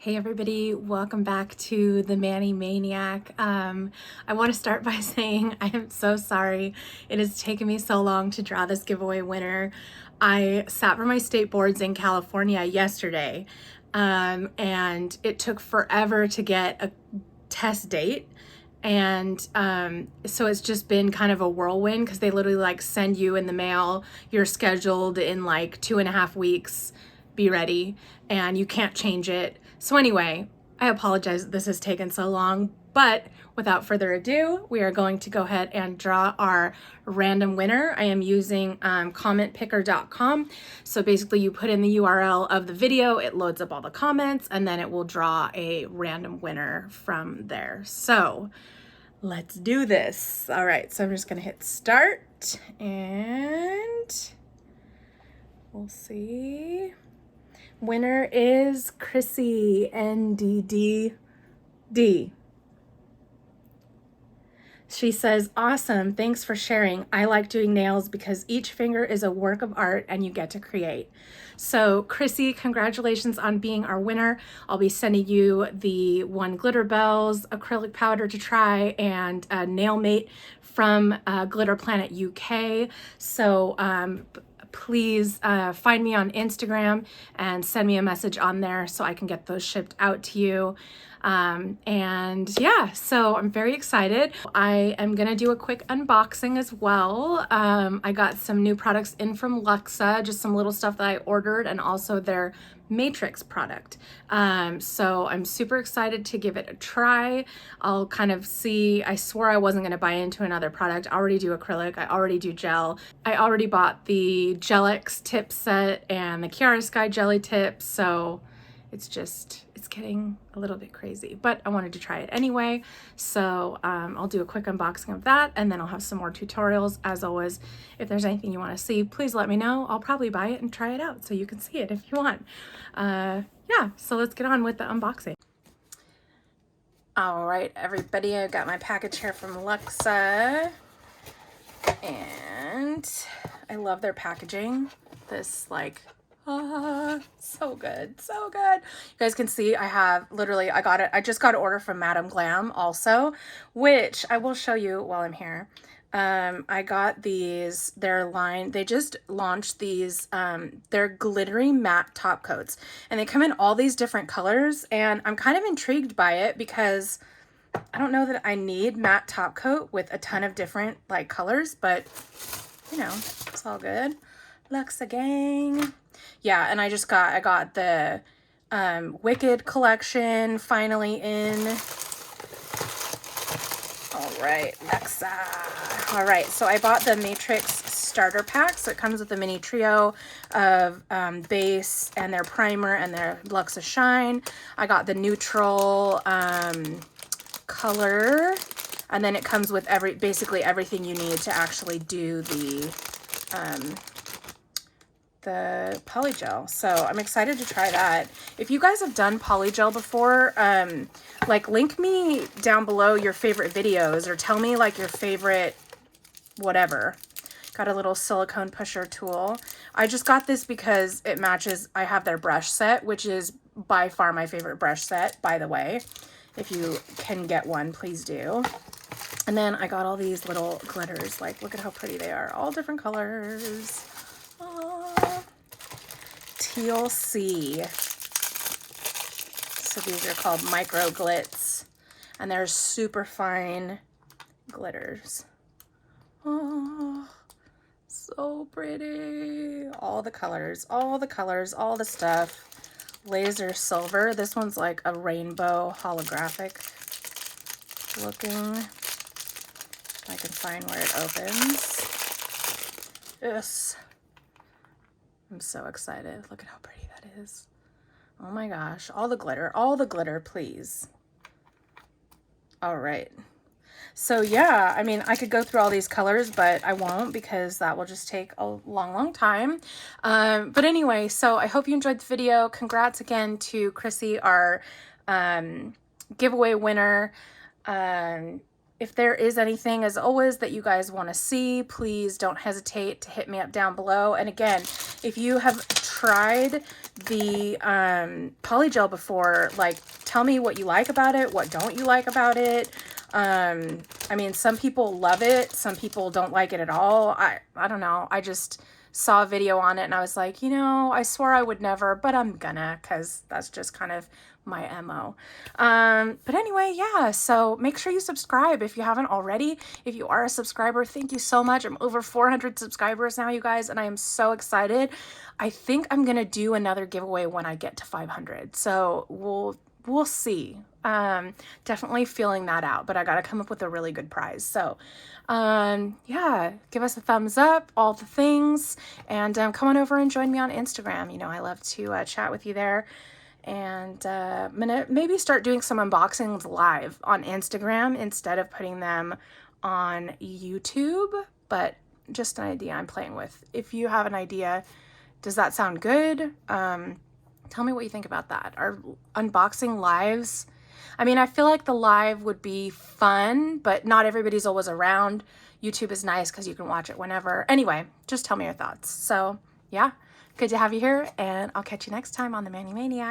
Hey everybody, welcome back to the Mani Maniac. I want to start by saying I am so sorry it has taken me so long to draw this giveaway winner. I sat for my state boards in California yesterday, and it took forever to get a test date. And so it's just been kind of a whirlwind because they literally like send you in the mail, you're scheduled in like 2.5 weeks, be ready, and you can't change it. So anyway, I apologize that this has taken so long, but without further ado, we are going to go ahead and draw our random winner. I am using commentpicker.com. So basically you put in the URL of the video, it loads up all the comments, and then it will draw a random winner from there. So let's do this. All right, so I'm just gonna hit start and we'll see. Winner is Krissynddd. She says, awesome, thanks for sharing. I like doing nails because each finger is a work of art and you get to create. So Krissy, congratulations on being our winner. I'll be sending you the one Glitter Bells acrylic powder to try and a nail mate from Glitter Planet UK. So please find me on Instagram and send me a message on there so I can get those shipped out to you. And yeah, so I'm very excited. I am gonna do a quick unboxing as well. I got some new products in from Luxa, just some little stuff that I ordered, and also their Matrix product. So I'm super excited to give it a try. I'll kind of see, I swore I wasn't gonna buy into another product. I already do acrylic, I already do gel. I already bought the Gelix tip set and the Chiara Sky jelly tips, so it's getting a little bit crazy, but I wanted to try it anyway. So I'll do a quick unboxing of that, and then I'll have some more tutorials. As always, if there's anything you want to see, please let me know. I'll probably buy it and try it out so you can see it if you want. Yeah, so let's get on with the unboxing. All right, everybody, I've got my package here from Luxa, and I love their packaging. This like, so good, so good. You guys can see I have literally, I just got an order from Madam Glam also, which I will show you while I'm here. I got these, their line, they just launched these, they're glittery matte top coats, and they come in all these different colors, and I'm kind of intrigued by it because I don't know that I need matte top coat with a ton of different like colors, but you know, it's all good. Luxa gang. Yeah, and I got the Wicked collection finally in. All right, Luxa. All right, so I bought the Matrix starter pack. So it comes with a mini trio of base and their primer and their Luxa Shine. I got the neutral color, and then it comes with basically everything you need to actually do the polygel. So I'm excited to try that. If you guys have done polygel before, like link me down below your favorite videos, or tell me like your favorite whatever. Got a little silicone pusher tool. I just got this because it matches, I have their brush set, which is by far my favorite brush set, by the way. If you can get one, please do. And then I got all these little glitters. Like, look at how pretty they are. All different colors. TLC. So these are called Micro Glitz, and they're super fine glitters. Oh, so pretty. All the colors, all the colors, all the stuff. Laser silver. This one's like a rainbow holographic looking. If I can find where it opens. Yes. I'm so excited. Look at how pretty that is. Oh my gosh. All the glitter, please. All right. So yeah, I mean, I could go through all these colors, but I won't because that will just take a long, long time. But anyway, so I hope you enjoyed the video. Congrats again to Krissy, our giveaway winner. if there is anything, as always, that you guys want to see, please don't hesitate to hit me up down below. And again, if you have tried the polygel before, like, tell me what you like about it, what don't you like about it. I mean, some people love it, some people don't like it at all. I don't know. I just saw a video on it and I was like, you know, I swore I would never, but I'm gonna, because that's just kind of my MO. But anyway, yeah, so make sure you subscribe if you haven't already. If you are a subscriber, thank you so much. I'm over 400 subscribers now, you guys, and I am so excited. I think I'm gonna do another giveaway when I get to 500. So we'll see. Definitely feeling that out, but I got to come up with a really good prize. So, yeah, give us a thumbs up, all the things, and come on over and join me on Instagram. You know, I love to chat with you there. And I'm gonna maybe start doing some unboxings live on Instagram instead of putting them on YouTube, but just an idea I'm playing with. If you have an idea, does that sound good? Tell me what you think about that. Are unboxing lives? I mean, I feel like the live would be fun, but not everybody's always around. YouTube is nice because you can watch it whenever. Anyway, just tell me your thoughts. So yeah, good to have you here, and I'll catch you next time on the Mani Maniac.